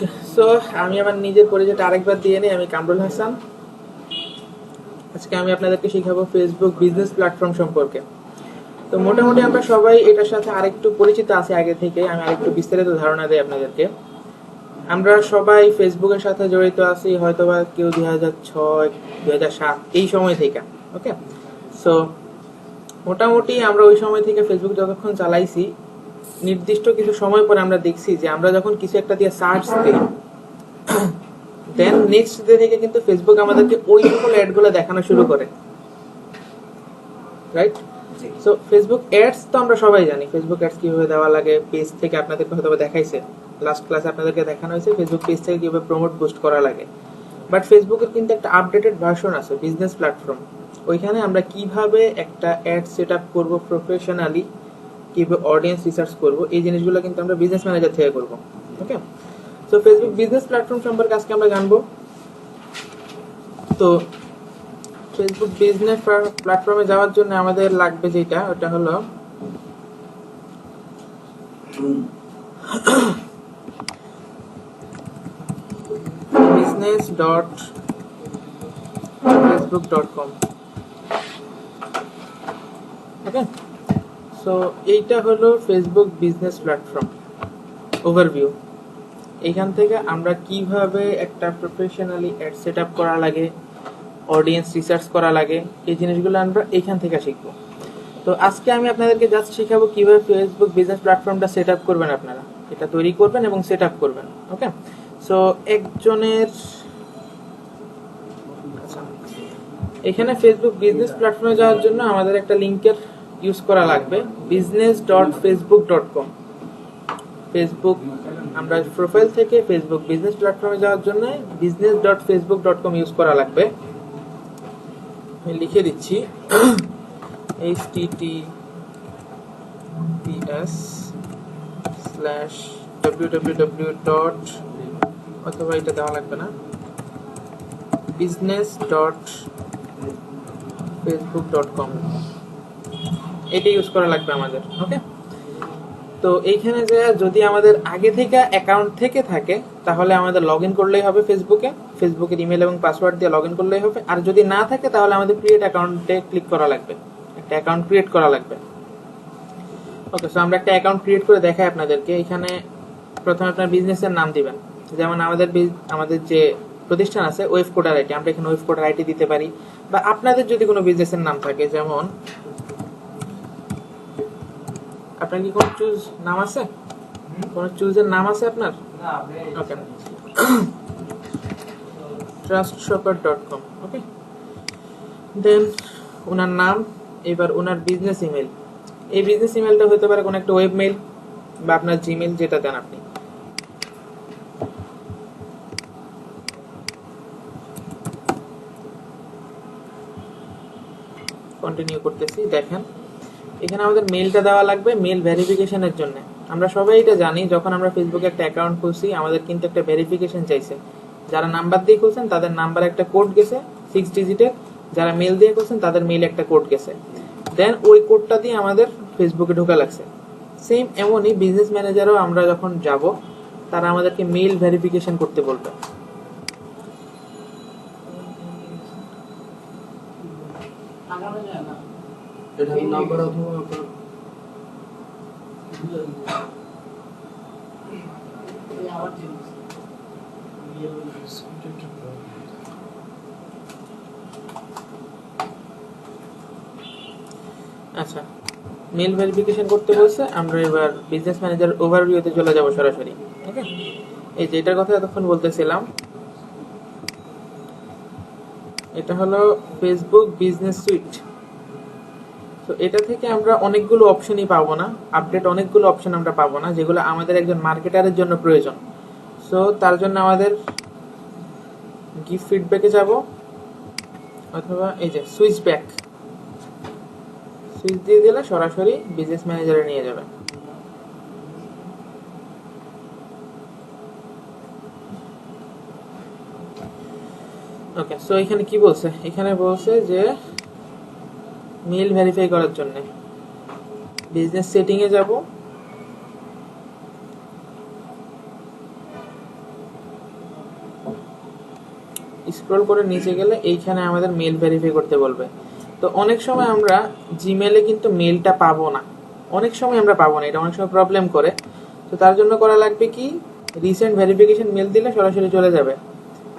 ওকে, so আমি আমার নিজের পরিচয়টা আরেকবার দিয়ে নিই। আমি কামরুল হাসান। আজকে আমি আপনাদেরকে শেখাবো ফেসবুক বিজনেস প্ল্যাটফর্ম সম্পর্কে। তো মোটামুটি আমরা সবাই এটার সাথে আরেকটু পরিচিত আছি আগে থেকে। আমি আরেকটু বিস্তারিত ধারণা দিই আপনাদেরকে। আমরা সবাই ফেসবুকের সাথে জড়িত আছি, হয়তোবা কেউ 2006 2007 এই সময় থেকে। ওকে, সো মোটামুটি আমরা ওই সময় থেকে ফেসবুক যতক্ষণ চালাইছি, নির্দিষ্ট কিছু সময় পরে আমরা দেখছি যে আমরা যখন কিছু একটা দিয়ে সার্চ দিই, দেন নেক্সট ডে থেকে কিন্তু ফেসবুক আমাদেরকে ওই সকল অ্যাডগুলো দেখানো শুরু করে, রাইট? সো ফেসবুক অ্যাডস তো আমরা সবাই জানি ফেসবুক অ্যাডস কিভাবে দেওয়া লাগে। পেজ থেকে আপনাদেরকে হয়তো দেখাইছে, লাস্ট ক্লাসে আপনাদেরকে দেখানো হয়েছে ফেসবুক পেজ থেকে কিভাবে প্রমোট বুস্ট করা লাগে। বাট ফেসবুকের কিন্তু একটা আপডেটেড ভার্সন আছে, বিজনেস প্ল্যাটফর্ম। ওইখানে আমরা কিভাবে একটা অ্যাড সেট আপ করবো প্রফেশনালি, কিভাবে অডিয়েন্স রিসার্চ করব, এই জিনিসগুলো কিন্তু আমরা বিজনেস ম্যানেজার থেকে করব। ওকে, সো ফেসবুক বিজনেস প্ল্যাটফর্ম সম্পর্কে আজকে আমরা জানবো। তো ফেসবুক বিজনেস প্ল্যাটফর্মে যাওয়ার জন্য আমাদের লাগবে যেটা, ওটা হলো business.facebook.com। ওকে, সো এইটা হলো ফেসবুক বিজনেস প্ল্যাটফর্ম ওভারভিউ। এইখান থেকে আমরা কিভাবে একটা প্রফেশনালি অ্যাড সেট আপ করা লাগে, অডিয়েন্স রিসার্চ করা লাগে, এই জিনিসগুলো আমরা এইখান থেকে শিখবো। তো আজকে আমি আপনাদেরকে জাস্ট শেখাবো কিভাবে ফেসবুক বিজনেস প্ল্যাটফর্মটা সেট আপ করবেন। আপনারা এটা তৈরি করবেন এবং সেট আপ করবেন। ওকে, সো একজনের এখানে ফেসবুক বিজনেস প্ল্যাটফর্মে যাওয়ার জন্য আমাদের একটা লিংকের ইউজ করা লাগবে, business.facebook.com। ফেসবুক আমরা প্রোফাইল থেকে ফেসবুক বিজনেস প্ল্যাটফর্মে যাওয়ার জন্য business.facebook.com ইউজ করা লাগবে। আমি লিখে দিচ্ছি https://www. অথবা এটা দেওয়া লাগবে না, business.facebook.com এটা ইউজ করা লাগবে আমাদের। ওকে, তো এইখানে যে যদি আমাদের আগে থেকে অ্যাকাউন্ট থেকে থাকে তাহলে আমাদের লগ ইন করলেই হবে ফেসবুকের ইমেল এবং পাসওয়ার্ড দিয়ে লগ ইন করলেই হবে। আর যদি না থাকে তাহলে আমাদের ক্রিয়েট অ্যাকাউন্টে ক্লিক করা লাগবে, একটা অ্যাকাউন্ট ক্রিয়েট করা লাগবে। ওকে, সো আমরা একটা অ্যাকাউন্ট ক্রিয়েট করে দেখাই আপনাদেরকে। এখানে প্রথমে আপনার বিজনেসের নাম দিবেন। যেমন আমাদের যে প্রতিষ্ঠান আছে ওয়েব কোডার আইটি, আমরা এখানে ওয়েব কোডার আইটি দিতে পারি। বা আপনাদের যদি কোনো বিজনেসের নাম থাকে, যেমন আপনার কি কোনো চুজ নাম আছে, কোনো চুজের নাম আছে আপনার? ওকে, trustshopper.com। ওকে, দেন ওনার নাম, এবার ওনার বিজনেস ইমেল। এই বিজনেস ইমেলটা হতে পারে কোনো একটা ওয়েব মেইল বা আপনার জিমেইল, যেটা দেন আপনি। কন্টিনিউ করতেছি। দেখেন এখানে আমাদের মেইলটা দেওয়া লাগবে মেইল ভেরিফিকেশনের জন্য। আমরা সবাই এটা জানি, যখন আমরা ফেসবুকে একটা অ্যাকাউন্ট খুলছি আমাদের কিন্তু একটা ভেরিফিকেশন চাইছে। যারা নাম্বার দিয়ে খুলছেন তাদের নাম্বার একটা কোড গেছে 6 ডিজিটের, যারা মেইল দিয়ে খুলছেন তাদের মেইল একটা কোড গেছে। দেন ওই কোডটা দিয়ে আমাদের ফেসবুকে ঢোকা লাগছে। সেম এমনই বিজনেস ম্যানেজারও আমরা যখন যাব, তারা আমাদেরকে মেইল ভেরিফিকেশন করতে বলবে। আচ্ছা, মেল ভেরিফিকেশন করতে বলছে। আমরা এবার বিজনেস ম্যানেজার ওভারভিউতে চলে যাব সরাসরি। ওকে, এই যে এটার কথা এতক্ষণ বলতেছিলাম, এটা হলো ফেসবুক বিজনেস সুইট। তো এটা থেকে আমরা অনেকগুলো অপশনই পাবো না, আপডেট অনেকগুলো অপশন আমরা পাবো না, যেগুলো আমাদের একজন মার্কেটারের জন্য প্রয়োজন। সো তার জন্য আমাদের গিভ ফিডব্যাকে যাব, অথবা এই যে সুইচ ব্যাক, সুইচ দিয়ে দিলে সরাসরি বিজনেস ম্যানেজারে নিয়ে যাবে। ওকে, সো এখানে কি বলছে? এখানে বলছে যে মেইল ভেরিফাই করার জন্য বিজনেস সেটিং এ যাব, স্ক্রল করে নিচে গেলে এইখানে আমাদের মেল ভেরিফাই করতে বলবে। তো অনেক সময় আমরা জিমেলে কিন্তু মেলটা পাবো না, অনেক সময় আমরা পাবো না, এটা অনেক সময় প্রবলেম করে। তো তার জন্য করা লাগবে কি, রিসেন্ট ভেরিফিকেশন মেল দিলে সরাসরি চলে যাবে।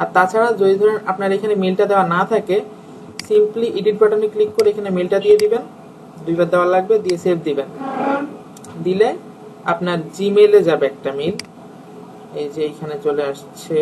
আর তাছাড়া যদি ধরেন আপনার এখানে মেলটা দেওয়া না থাকে, সিম্পলি এডিট বাটনে ক্লিক করে এখানে মেলটা দিয়ে দিবেন, দুইবার দেওয়া লাগবে, দিয়ে সেভ দিবেন। দিলে আপনার জিমেলে যাবে একটা মেল, এই যে এইখানে চলে আসছে।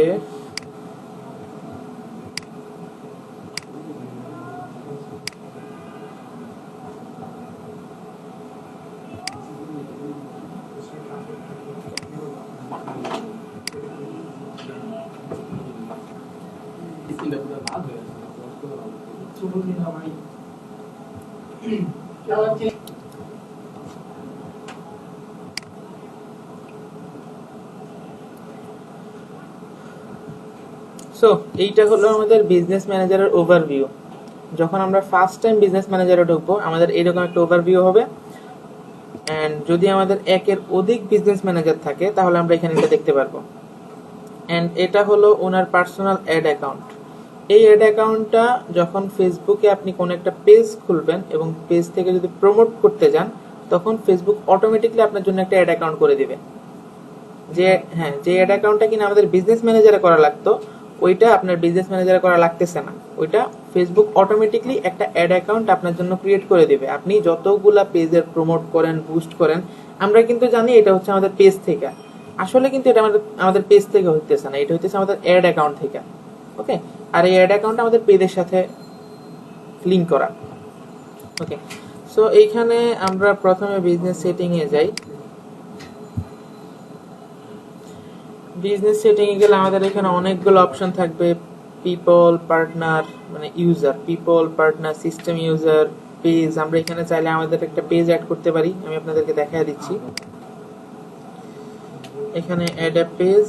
সো এইটা হলো আমাদের বিজনেস ম্যানেজারের ওভারভিউ। যখন আমরা ফার্স্ট টাইম বিজনেস ম্যানেজারে ঢুকবো আমাদের এরকম একটা ওভারভিউ হবে। এন্ড যদি আমাদের একের অধিক বিজনেস ম্যানেজার থাকে তাহলে আমরা এখানে এটা দেখতে পারবো। এন্ড এটা হলো ওনার পার্সোনাল অ্যাড অ্যাকাউন্ট। এই অ্যাড অ্যাকাউন্টটা যখন ফেসবুকে আপনি কোনো একটা পেজ খুলবেন এবং পেজ থেকে যদি প্রমোট করতে যান, তখন ফেসবুক অটোমেটিকলি আপনার জন্য একটা অ্যাড অ্যাকাউন্ট করে দিবে। যে অ্যাড অ্যাকাউন্টটা কিনা আমাদের বিজনেস ম্যানেজারে করা লাগতো, ওইটা আপনার বিজনেস ম্যানেজারে করা লাগতেছে না। ওইটা ফেসবুক অটোমেটিকলি একটা অ্যাড অ্যাকাউন্ট আপনার জন্য ক্রিয়েট করে দিবে। আপনি যতগুলা পেজের প্রমোট করেন, বুস্ট করেন, আমরা কিন্তু জানি এটা হচ্ছে আমাদের পেজ থেকে, আসলে কিন্তু এটা আমাদের পেজ থেকে হইতেছে না, এটা হইতেছে আমাদের অ্যাড অ্যাকাউন্ট থেকে। ওকে, আর এই অ্যাড অ্যাকাউন্ট আমাদের পেজের সাথে লিংক করা। ওকে, সো এইখানে আমরা প্রথমে বিজনেস সেটিং এ যাই। বিজনেস সেটিং এ গেলে আমাদের এখানে অনেকগুলো অপশন থাকবে, পিপল, পার্টনার, মানে user, people, partner, system user, page. আমরা এখানে চাইলে আমাদের একটা পেজ অ্যাড করতে পারি, আমি আপনাদেরকে দেখায় দিচ্ছি। এখানে অ্যাড এ পেজ,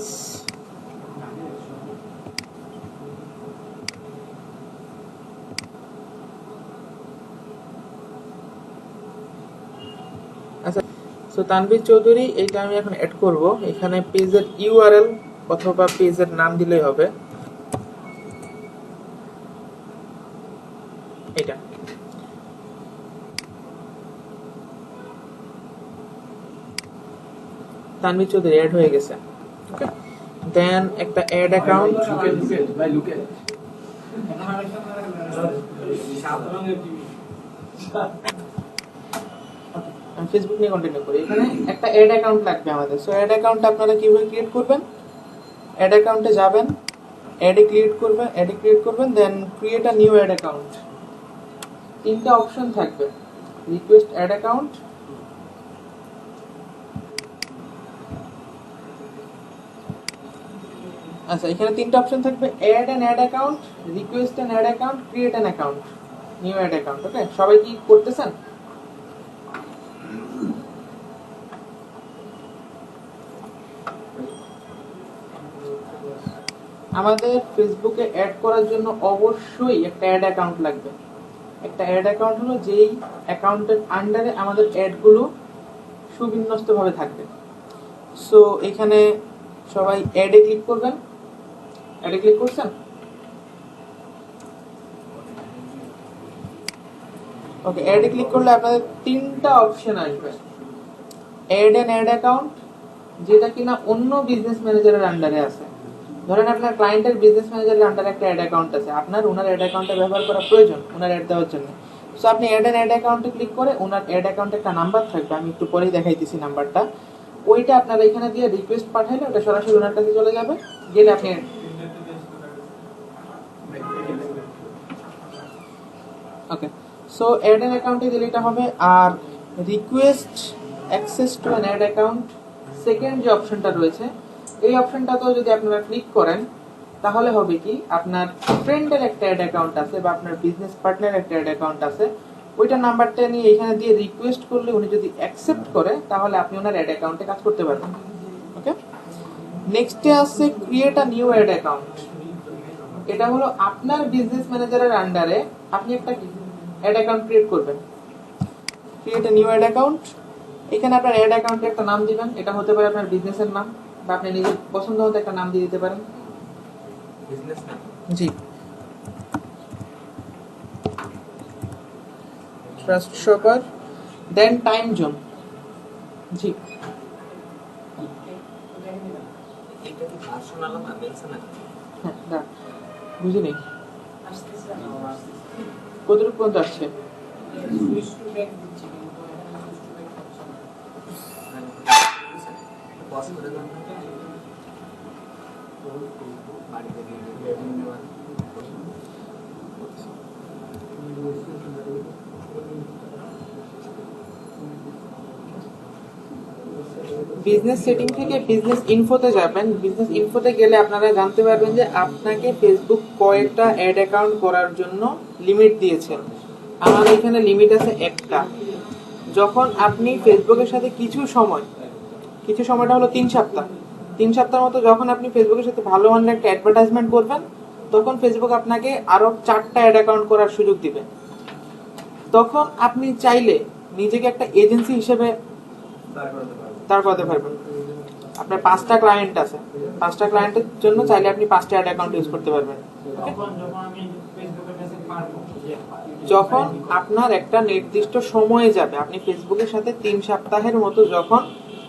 আচ্ছা। সো তানভীর চৌধুরী, এইটা আমি এখন অ্যাড করব। এখানে পেজের ইউআরএল অথবা পেজের নাম দিলেই হবে, এটা। তানভীর চৌধুরী অ্যাড হয়ে গেছে। ওকে, দেন একটা অ্যাড অ্যাকাউন্ট। আমি ফেসবুক নিয়ে কন্টিনিউ করি। এখানে একটা অ্যাড অ্যাকাউন্ট লাগবে আমাদের। সো অ্যাড অ্যাকাউন্ট আপনারা কিভাবে ক্রিয়েট করবেন, অ্যাড অ্যাকাউন্টে যাবেন, অ্যাডে ক্রিয়েট করবেন, then create a new ad account. তিনটা অপশন থাকবে, রিকোয়েস্ট অ্যাড অ্যাকাউন্ট, আচ্ছা এখানে তিনটা অপশন থাকবে, add an ad account, request an ad account, create an account, new ad account. Okay, সবাই কি করতেছেন? আমাদের ফেসবুকে অ্যাড করার জন্য অবশ্যই একটা অ্যাড অ্যাকাউন্ট লাগবে। একটা অ্যাড অ্যাকাউন্ট হলো যেই অ্যাকাউন্টের আন্ডারে আমাদের অ্যাডগুলো সুবিন্যস্তভাবে থাকবে। সো এখানে সবাই অ্যাডে ক্লিক করবেন। অ্যাডে ক্লিক করছেন? ওকে, অ্যাডে ক্লিক করলে আপনাদের তিনটা অপশন আসবে। অ্যাড অ্যান অ্যাড অ্যাকাউন্ট, যেটা কিনা অন্য বিজনেস ম্যানেজারের আন্ডারে আছে। ধরেন আপনার ক্লায়েন্টের বিজনেস ম্যানেজারের আন্ডারে একটা অ্যাড অ্যাকাউন্ট আছে, আপনার ওনার অ্যাড অ্যাকাউন্টটা ব্যবহার করা প্রয়োজন ওনার অ্যাড দেওয়ার জন্য। সো আপনি অ্যাড অ্যান অ্যাড অ্যাকাউন্টে ক্লিক করে ওনার অ্যাড অ্যাকাউন্টে একটা নাম্বার থাকবে, আমি একটু পরেই দেখাইতেছি নাম্বারটা, ওইটা আপনারা এখানে দিয়ে রিকোয়েস্ট পাঠাইলে ওটা সরাসরি ওনার কাছে চলে যাবে। গেলে আপনি ওকে, সো অ্যাড অ্যান অ্যাকাউন্টে দিলে এটা হবে। আর request access to an ad account, second যে অপশনটা রয়েছে, এই অপশনটাতেও যদি আপনারা ক্লিক করেন তাহলে হবে কি, আপনার ফ্রেন্ডের একটা অ্যাড অ্যাকাউন্ট আছে বা আপনার বিজনেস পার্টনারের একটা অ্যাড অ্যাকাউন্ট আছে, ওইটা নাম্বারটা নিয়ে এখানে দিয়ে রিকোয়েস্ট করলে উনি যদি অ্যাকসেপ্ট করে তাহলে আপনি ওনার অ্যাড অ্যাকাউন্টে কাজ করতে পারবেন। ওকে, নেক্সটে আছে create a new ad account. এটা হলো আপনার বিজনেস ম্যানেজারের আন্ডারে আপনি একটা অ্যাড অ্যাকাউন্ট ক্রিয়েট করবেন। Create a new ad account, এখানে আপনার অ্যাড অ্যাকাউন্টে একটা নাম দিবেন, এটা হতে পারে আপনার বিজনেসের নাম বা আপনি নিজের পছন্দ মতো একটা নাম দিয়ে দিতে পারেন। জি, ট্রাস্ট শপার, দেন টাইম জোন। জি, হ্যাঁ, না বুঝিনি কতটুকু পর্যন্ত আসছে। বিজনেস সেটিং থেকে বিজনেস ইনফোতে যাবেন। বিজনেস ইনফোতে গেলে আপনারা জানতে পারবেন যে আপনাকে ফেসবুক কয়েকটা অ্যাড অ্যাকাউন্ট করার জন্য লিমিট দিয়েছে। আমার এখানে লিমিট আছে একটা। যখন আপনি ফেসবুকের সাথে কিছু সময়টা হলো 3 সপ্তাহ, 3 সপ্তাহ মতো যখন আপনি ফেসবুকের সাথে ভালো মানের একটা অ্যাডভার্টাইজমেন্ট করবেন, তখন ফেসবুক আপনাকে আরো 4টা অ্যাড অ্যাকাউন্ট করার সুযোগ দিবে। তখন আপনি চাইলে নিজেকে একটা এজেন্সি হিসেবে দাঁড় করাতে পারবেন। আপনার 5টা ক্লায়েন্ট আছে, 5টা ক্লায়েন্টের জন্য চাইলে আপনি 5টা অ্যাড অ্যাকাউন্ট ইউজ করতে পারবেন। যখন আপনার একটা নির্দিষ্ট সময়ে যাবে, আপনি ফেসবুকের সাথে 3 সপ্তাহের মতো যখন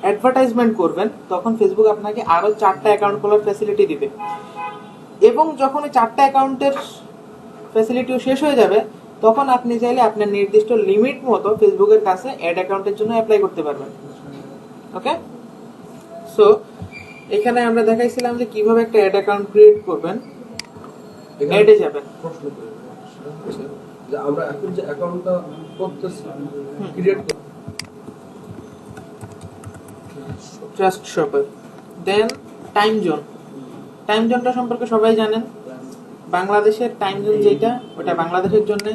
অ্যাডভার্টাইজমেন্ট করবেন, তখন ফেসবুক আপনাকে আরো 4টা অ্যাকাউন্ট খোলার ফ্যাসিলিটি দিবে। এবং যখন এই 4টা অ্যাকাউন্টের ফ্যাসিলিটিও শেষ হয়ে যাবে, তখন আপনি চাইলে আপনার নির্দিষ্ট লিমিট মতো ফেসবুকের কাছে অ্যাড অ্যাকাউন্টের জন্য অ্যাপ্লাই করতে পারবেন। ওকে, সো এখানে আমরা দেখাইছিলাম যে কিভাবে একটা অ্যাড অ্যাকাউন্ট ক্রিয়েট করবেন। অ্যাডে যাবেন, যে আমরা এখন যে অ্যাকাউন্টটা করতেছি ক্রিয়েট ট্রাস্ট শপার, দেন টাইম জোন। টাইম জোনটা সম্পর্কে সবাই জানেন। বাংলাদেশের টাইম জোন যেটা, ওটা বাংলাদেশের জন্য।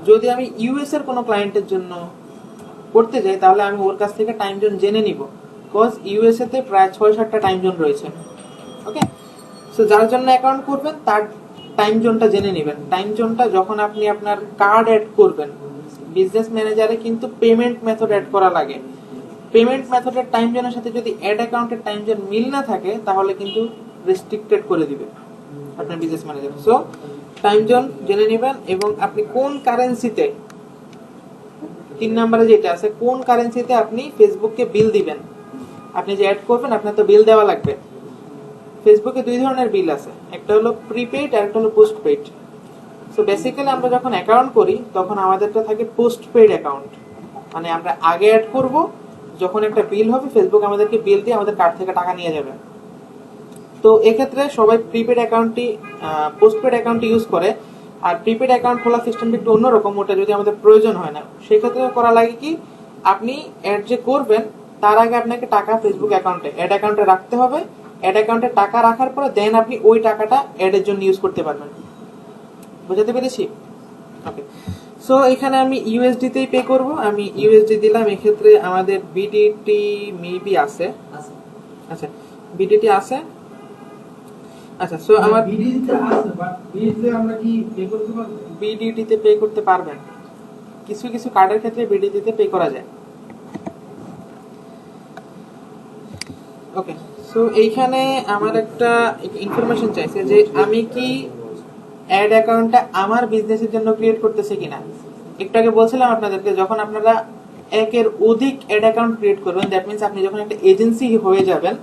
যদি আমি ইউএস এর কোনো ক্লায়েন্টের জন্য করতে যাই, তাহলে আমি ওর কাছ থেকে টাইম জোন জেনে নিব, বিকজ ইউএসএ তে প্রায় 6-7টা টাইম জোন রয়েছে। ওকে, সো যার জন্য অ্যাকাউন্ট করবেন তার টাইম জোনটা জেনে নেবেন। টাইম জোনটা যখন আপনি আপনার কার্ড অ্যাড করবেন, বিজনেস ম্যানেজারে কিন্তু পেমেন্ট মেথড অ্যাড করা লাগে। পেমেন্ট মেথডের টাইম জোনের সাথে যদি অ্যাড অ্যাকাউন্টের টাইম জোন মিল না থাকে, তাহলে কিন্তু রেস্ট্রিক্টেড করে দিবে আপনার business manager. So time zone জেনে নেবেন, এবং আপনি কোন কারেন্সিতে, 3 নম্বরে যেটা আছে, কোন কারেন্সিতে আপনি ফেসবুককে বিল দিবেন। আপনি যে অ্যাড করবেন আপনার তো বিল দেওয়া লাগবে। ফেসবুকে 2 ধরনের বিল আছে, একটা হলো প্রিপেইড আর একটা হলো পোস্টপেইড। সো বেসিক্যালি আমরা যখন অ্যাকাউন্ট করি তখন আমাদেরটা থাকে পোস্টপেইড অ্যাকাউন্ট, মানে আমরা আগে অ্যাড করব, যখন একটা বিল হবে ফেসবুক আমাদেরকে বিল দিয়ে আমাদের কার্ড থেকে টাকা নিয়ে যাবে। তো এক্ষেত্রে সবাই প্রিপেড অ্যাকাউন্টটি, পোস্টপেড অ্যাকাউন্টটি ইউজ করে। আর প্রিপেড অ্যাকাউন্ট খোলা সিস্টেমটা একটু অন্যরকম, ওটা যদি আমাদের প্রয়োজন হয় না, সেক্ষেত্রে করা লাগে কি, আপনি অ্যাড যে করবেন তার আগে আপনাকে টাকা ফেসবুক অ্যাকাউন্টে, অ্যাড অ্যাকাউন্টে রাখতে হবে। অ্যাড অ্যাকাউন্টে টাকা রাখার পরে দেন আপনি ওই টাকাটা অ্যাডের জন্য ইউজ করতে পারবেন। বুঝাতে পেরেছি? ওকে, সো এখানে আমি ইউএসডি তেই পে করব। আমি ইউএসডি দিলাম। এক্ষেত্রে আমাদের বিডিটি মেবি আছে। আচ্ছা, বিডিটি আছে। আচ্ছা, সো আমার বিডিতে আছে, বাট বিডিতে আমরা কি পে করতে পারবো? বিডিটি তে পে করতে পারবেন। কিছু কিছু কার্ডের ক্ষেত্রে বিডিটি তে পে করা যায়। ওকে, সো এইখানে আমার একটা ইনফরমেশন চাইছে যে আমি কি অ্যাড অ্যাকাউন্টটা আমার বিজনেসের জন্য ক্রিয়েট করতেছি কিনা। একটু আগে বলছিলাম আপনাদেরকে, যখন আপনারা একের অধিক অ্যাড অ্যাকাউন্ট ক্রিয়েট করবেন, দ্যাট মিন্স আপনি যখন একটা এজেন্সি হয়ে যাবেন,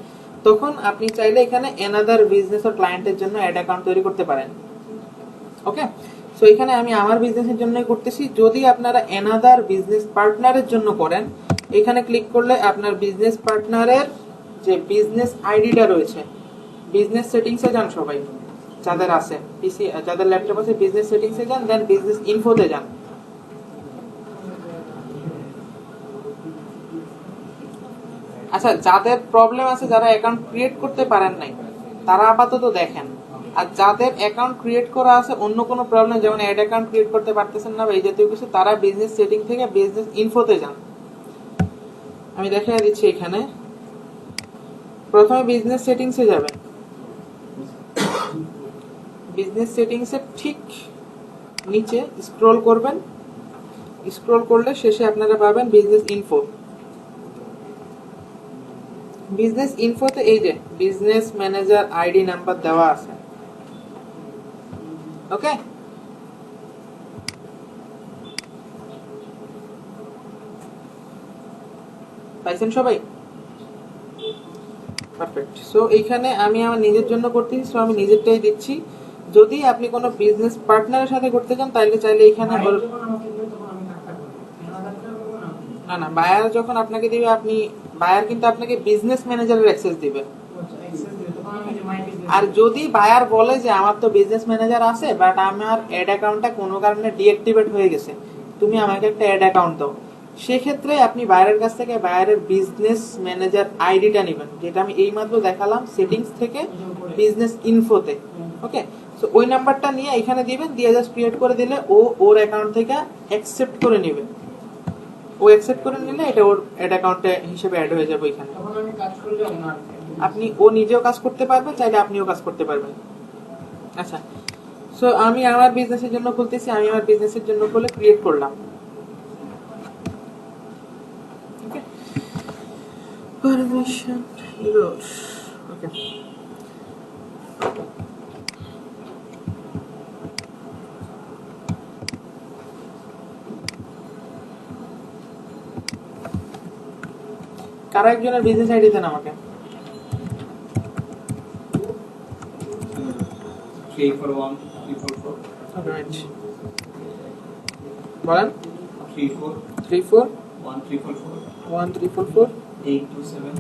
তখন আপনি চাইলে এখানে অ্যানাদার বিজনেস আর ক্লায়েন্টের জন্য অ্যাড অ্যাকাউন্ট তৈরি করতে পারেন। ওকে, সো এখানে আমি আমার বিজনেসের জন্যই করতেছি। যদি আপনারা অ্যানাদার বিজনেস পার্টনারের জন্য করেন, এখানে ক্লিক করলে আপনার বিজনেস পার্টনারের যে বিজনেস আইডিটা রয়েছে, বিজনেস সেটিংসে যান সবাই যাদের আছে পিসি, যাদের ল্যাপটপ আছে, বিজনেস সেটিংসে যান, দেন বিজনেস ইনফোতে যান। আচ্ছা, যাদের প্রবলেম আছে, যারা অ্যাকাউন্ট ক্রিয়েট করতে পারেন নাই, তারা আপাতত দেখেন। আর যাদের অ্যাকাউন্ট ক্রিয়েট করা আছে, অন্য কোনো প্রবলেম, যেমন অ্যাড অ্যাকাউন্ট ক্রিয়েট করতে পারতেছেন না বা এই জাতীয় কিছু, তারা বিজনেস সেটিং থেকে বিজনেস ইনফোতে যান। আমি দেখিয়ে দিচ্ছি। এখানে প্রথমে বিজনেস সেটিংসে যাবেন। বিজনেস সেটিংসে ঠিক নিচে স্ক্রল করবেন। স্ক্রল করলে শেষে আপনারা পাবেন বিজনেস ইনফো। বিজনেস ইনফোতে এই যে বিজনেস ম্যানেজার আইডি নাম্বার দেওয়া আছে, ওকে, পাইছেন সবাই? পারফেক্ট। সো এইখানে আমি আমার নিজের জন্য করতেছি, সো আমি নিজেরটাই দিচ্ছি। যদি আপনি কোনো বিজনেস পার্টনারের সাথে করতে চান তাহলে চাইলে এখানে না না, বায়ার যখন আপনাকে দিবে, আপনি বায়ার কিন্তু আপনাকে বিজনেস ম্যানেজারের অ্যাক্সেস দিবে। আর যদি বায়ার বলে যে আমার তো বিজনেস ম্যানেজার আছে বাট আমার অ্যাড অ্যাকাউন্টটা কোনো কারণে ডিঅ্যাক্টিভেট হয়ে গেছে, তুমি আমাকে একটা অ্যাড অ্যাকাউন্ট দাও, সেক্ষেত্রে আপনি বায়ারের কাছ থেকে বায়ারের বিজনেস ম্যানেজার আইডিটা নেবেন, যেটা আমি এইমাত্র দেখালাম সেটিংস থেকে বিজনেস ইনফোতে। ওকে, সো ওই নাম্বারটা নিয়ে এখানে দিবেন, দিয়ে জাস্ট ক্রিয়েট করে দিলে ও ওর অ্যাকাউন্ট থেকে অ্যাকসেপ্ট করে নেবে। ও অ্যাকসেপ্ট করে নিলে এটা ওর অ্যাড অ্যাকাউন্টে হিসেবে অ্যাড হয়ে যাবে ওইখানে। তখন আমি কাজ করলে ওনার আপনি ও নিজেও কাজ করতে পারবে, চাইলে আপনিও কাজ করতে পারবেন। আচ্ছা, সো আমি আমার বিজনেসের জন্য খুলতেছি, আমি আমার বিজনেসের জন্য খুলে ক্রিয়েট করলাম। ওকে, পারমিশন এরর। ওকে, কারো একজনের বিজনেস আইডি দেন আমাকে। 341 344 ওকে, রাইট, বলেন। 34 34 1344 1344 827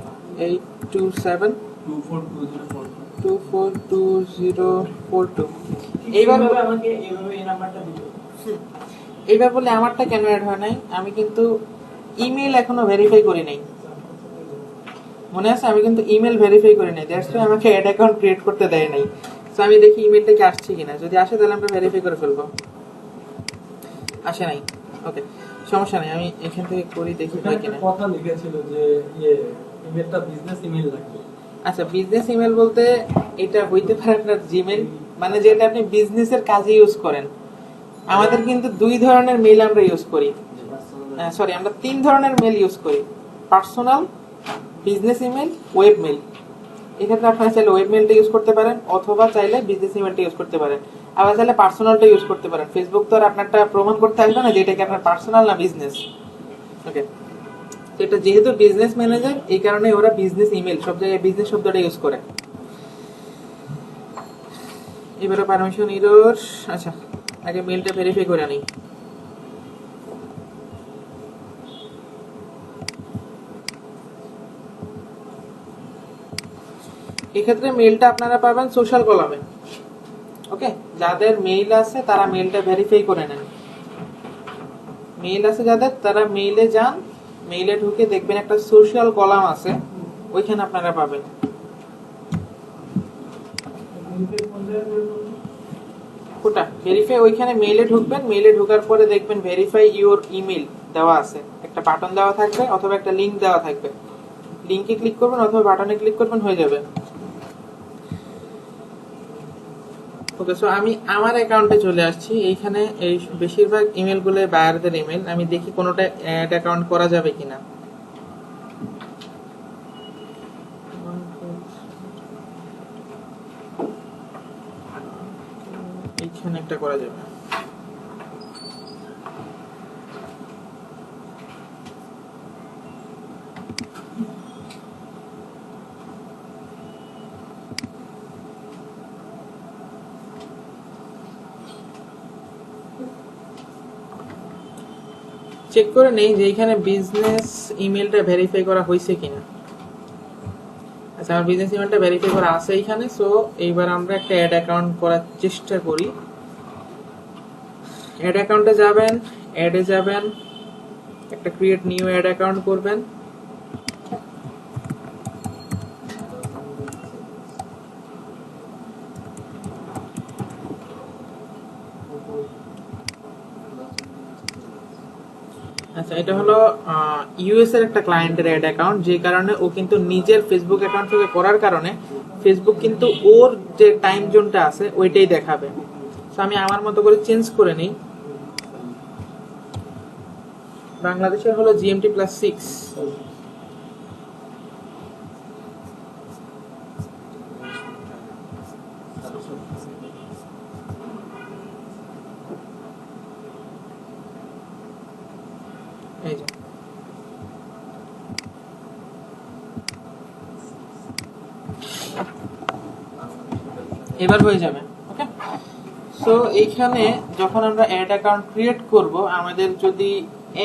827 242042 242042। এইবার আমাকে এইভাবে এই নাম্বারটা দিবে। এইবার বলে আমারটা কেন অ্যাড হয় নাই, আমি কিন্তু ইমেল এখনো ভেরিফাই করি নাই, মনে আছে? আমি কিন্তু ইমেল ভেরিফাই করি নাই, দ্যাটস ওয়াই আমাকে অ্যাড অ্যাকাউন্ট ক্রিয়েট করতে দেয় নাই। সো আমি দেখি ইমেলটা কি আসছে কিনা, যদি আসে তাহলে আমরা ভেরিফাই করে ফেলবো। আসে নাই, ওকে, সমস্যা নেই, আমি এখান থেকে করি, দেখি হয় কিনা। কথা লিখেছিল যে ইয়ে ইমেলটা বিজনেস ইমেল লাগবে। আচ্ছা, বিজনেস ইমেল বলতে এটা হইতে পারে আপনার জিমেল, মানে যেটা আপনি বিজনেসের কাজে ইউজ করেন। আমাদের কিন্তু দুই ধরনের মেইল আমরা ইউজ করি, সরি আমরা তিন ধরনের মেইল ইউজ করি: personal, business email, web mail. এক্ষেত্রে আপনারা চাইলে ওয়েব মেইলটা ইউজ করতে পারেন, অথবা চাইলে বিজনেস ইমেলটা ইউজ করতে পারেন, আবার চাইলে পার্সোনালটা ইউজ করতে পারেন। ফেসবুক তো আর আপনারটা প্রমাণ করতে আসবে না যে এটা কি আপনার পার্সোনাল না বিজনেস। ওকে, তো এটা যেহেতু বিজনেস ম্যানেজার, এই কারণে ওরা বিজনেস ইমেল, সব জায়গায় বিজনেস শব্দটা ইউজ করে। এবারে পারমিশন এরর। আচ্ছা, আগে মেইলটা ভেরিফাই করে নিই। এক্ষেত্রে মেইলটা আপনারা পাবেন সোশ্যাল কলামে। ওকে, যাদের মেইল আছে তারা মেইলটা ভেরিফাই করে নেন। মেইল আছে যাদের, তারা মেইলে যান, মেইলে ঢুকে দেখবেন একটা সোশ্যাল কলাম আছে, ওইখানে আপনারা পাবেন। কোটা ভেরিফাই, ওইখানে মেইলে ঢুকবেন, মেইলে ঢোকার পরে দেখবেন ভেরিফাই ইওর ইমেল দেওয়া আছে, একটা বাটন দেওয়া থাকবে অথবা একটা লিংক দেওয়া থাকবে। লিংকে ক্লিক করবেন অথবা বাটনে ক্লিক করবেন, হয়ে যাবে। ওকে, সো আমি আমার অ্যাকাউন্টে চলে আসছি। এইখানে এই বেশিরভাগ ইমেলগুলো বায়ারদের ইমেল, আমি দেখি কোনোটা অ্যাড অ্যাকাউন্ট করা যাবে কিনা। এইখানে একটা করা যাবে। চেক করে নেই যে এখানে বিজনেস ইমেলটা ভেরিফাই করা হয়েছে কিনা। আচ্ছা, আমার বিজনেস ইমেলটা ভেরিফাই করা আছে এখানে। সো এইবার আমরা একটা অ্যাড অ্যাকাউন্ট করার চেষ্টা করি। অ্যাড অ্যাকাউন্টে যাবেন, অ্যাডে যাবেন, একটা ক্রিয়েট নিউ অ্যাড অ্যাকাউন্ট করবেন। আচ্ছা, এটা হলো ইউএস এর একটা ক্লায়েন্টের অ্যাড অ্যাকাউন্ট, যে কারণে ও কিন্তু নিজের ফেসবুক অ্যাকাউন্ট থেকে করার কারণে ফেসবুক কিন্তু ওর যে টাইম জোনটা আছে ওইটাই দেখাবে। তো আমি আমার মতো করে চেঞ্জ করে নিই। বাংলাদেশের হলো GMT +6। এই যে এবার হয়ে যাবে। ওকে, সো এইখানে যখন আমরা অ্যাড অ্যাকাউন্ট ক্রিয়েট করব, আমাদের যদি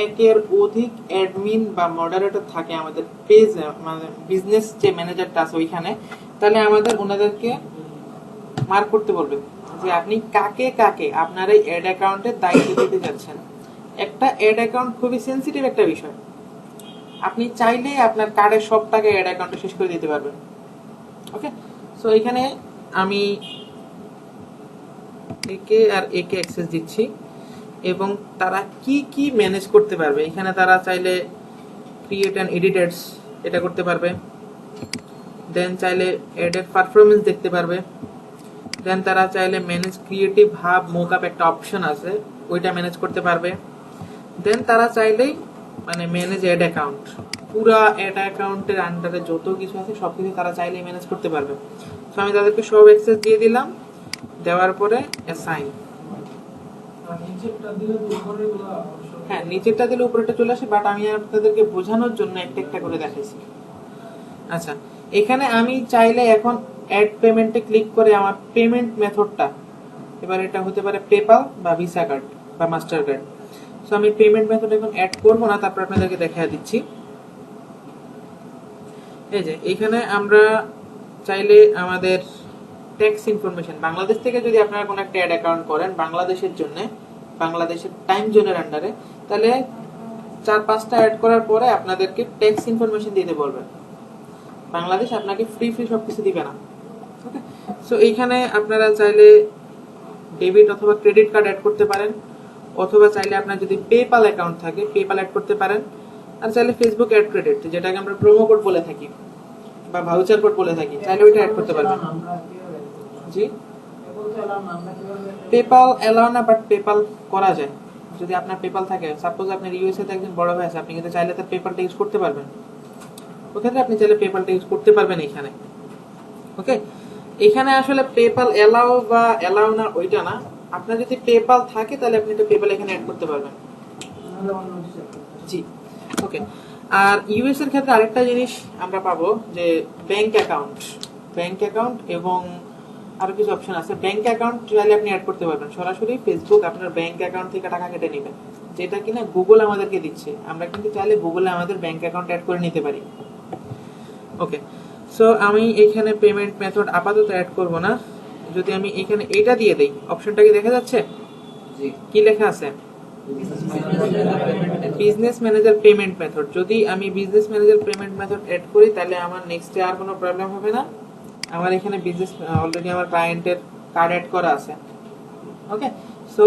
একের অধিক অ্যাডমিন বা মডারেটর থাকে আমাদের পেজ, মানে বিজনেস যে ম্যানেজারটা আছে ওইখানে, তাহলে আমাদের ওনাদেরকে মার্ক করতে বলবে যে আপনি কাকে কাকে আপনার এই অ্যাড অ্যাকাউন্টের দায়িত্ব দিতে যাচ্ছেন। একটা অ্যাড অ্যাকাউন্ট খুবই সেনসিটিভ একটা বিষয়। আপনি চাইলে আপনার কার্ডের সব টাকা অ্যাড অ্যাকাউন্টে শেষ করে দিতে পারবেন। ওকে, সো এখানে আমি একে আর একে অ্যাক্সেস দিচ্ছি এবং তারা কি কি ম্যানেজ করতে পারবে। এখানে তারা চাইলে ক্রিয়েট অ্যান্ড এডিট অ্যাডস এটা করতে পারবে, দেন চাইলে অ্যাডের পারফরমেন্স দেখতে পারবে, দেন তারা চাইলে ম্যানেজ ক্রিয়েটিভ হাব মোকআপ একটা অপশন আছে ওইটা ম্যানেজ করতে পারবে, দেন তারা চাইলেই মানে ম্যানেজ অ্যাড অ্যাকাউন্ট, পুরা অ্যাড অ্যাকাউন্টের আন্ডারে যত কিছু আছে সবকিছু তারা চাইলেই ম্যানেজ করতে পারবে। তো আমি তাদেরকে সব অ্যাক্সেস দিয়ে দিলাম, দেওয়ার পরে অ্যাসাইন। আর নিচেরটা দিলে তো উপরেরগুলো হ্যাঁ, নিচেরটা দিলে উপরেটা চলে আসে, বাট আমি আপনাদেরকে বোঝানোর জন্য একটা একটা করে দেখাইছি। আচ্ছা, এখানে আমি চাইলে এখন অ্যাড পেমেন্টে ক্লিক করে আমার পেমেন্ট মেথডটা, এবার এটা হতে পারে পেপাল বা ভিসা কার্ড বা মাস্টার কার্ড। সো আমি পেমেন্ট মেথড এখন অ্যাড করব না, তারপর আপনাদেরকে দেখায় দিচ্ছি। এই যে এখানে আমরা চাইলে আমাদের ট্যাক্স ইনফরমেশন, বাংলাদেশ থেকে যদি আপনারা কোনো একটা অ্যাড অ্যাকাউন্ট করেন বাংলাদেশের জন্য, বাংলাদেশের টাইম জোনের আন্ডারে, তাহলে 4-5টা অ্যাড করার পরে আপনাদেরকে ট্যাক্স ইনফরমেশন দিতে বলবেন। বাংলাদেশ আপনাকে ফ্রি সবকিছু দিবে না। ওকে, সো এইখানে আপনারা চাইলে ডেবিট অথবা ক্রেডিট কার্ড অ্যাড করতে পারেন, অথবা চাইলে আপনার যদি পেপাল অ্যাকাউন্ট থাকে পেপাল অ্যাড করতে পারেন, আর চাইলে ফেসবুক অ্যাড ক্রেডিট যেটাকে আমরা প্রোমো কোড বলে থাকি বা ভাউচার কোড বলে থাকি, চাইলে ওইটা অ্যাড করতে পারবেন। জি, পেপাল এলাও না, বাট পেপাল করা যায় যদি আপনার পেপাল থাকে। সাপোজ আপনার ইউএসএ তে একজন বড় ভাই আছে, আপনি কিন্তু চাইলে তার পেপালটা ইউজ করতে পারবেন, ওখানে আপনি চাইলে পেপালটা ইউজ করতে পারবেন এখানে। ওকে, এখানে আসলে পেপাল এলাও বা এলাও না ওইটা না, আপনার যদি পেপাল থাকে তাহলে আপনি এটা পেপাল এখানে অ্যাড করতে পারবেন। জি, ওকে। আর ইউএস এর ক্ষেত্রে আরেকটা জিনিস আমরা পাবো যে ব্যাংক অ্যাকাউন্ট এবং আরো কিছু অপশন আছে। ব্যাংক অ্যাকাউন্ট চাইলে আপনি অ্যাড করতে পারবেন, সরাসরি ফেসবুক আপনার ব্যাংক অ্যাকাউন্ট থেকে টাকা কেটে নেবে, যেটা কিনা গুগল আমাদেরকে দিচ্ছে। আমরা কিন্তু চাইলে গুগলে আমাদের ব্যাংক অ্যাকাউন্ট অ্যাড করে নিতে পারি। ওকে, সো আমি এখানে পেমেন্ট মেথড আপাতত অ্যাড করব না। যদি আমি এখানে এটা দিয়ে দেই, অপশনটা কি দেখা যাচ্ছে? জি, কি লেখা আছে? Business manager payment method. যদি আমি business manager payment method add করি তাহলে আমার নেক্সটে আর কোনো প্রবলেম হবে না। আমার এখানে বিজনেস অলরেডি আমার ক্লায়েন্টের কার্ড অ্যাড করা আছে। ওকে, সো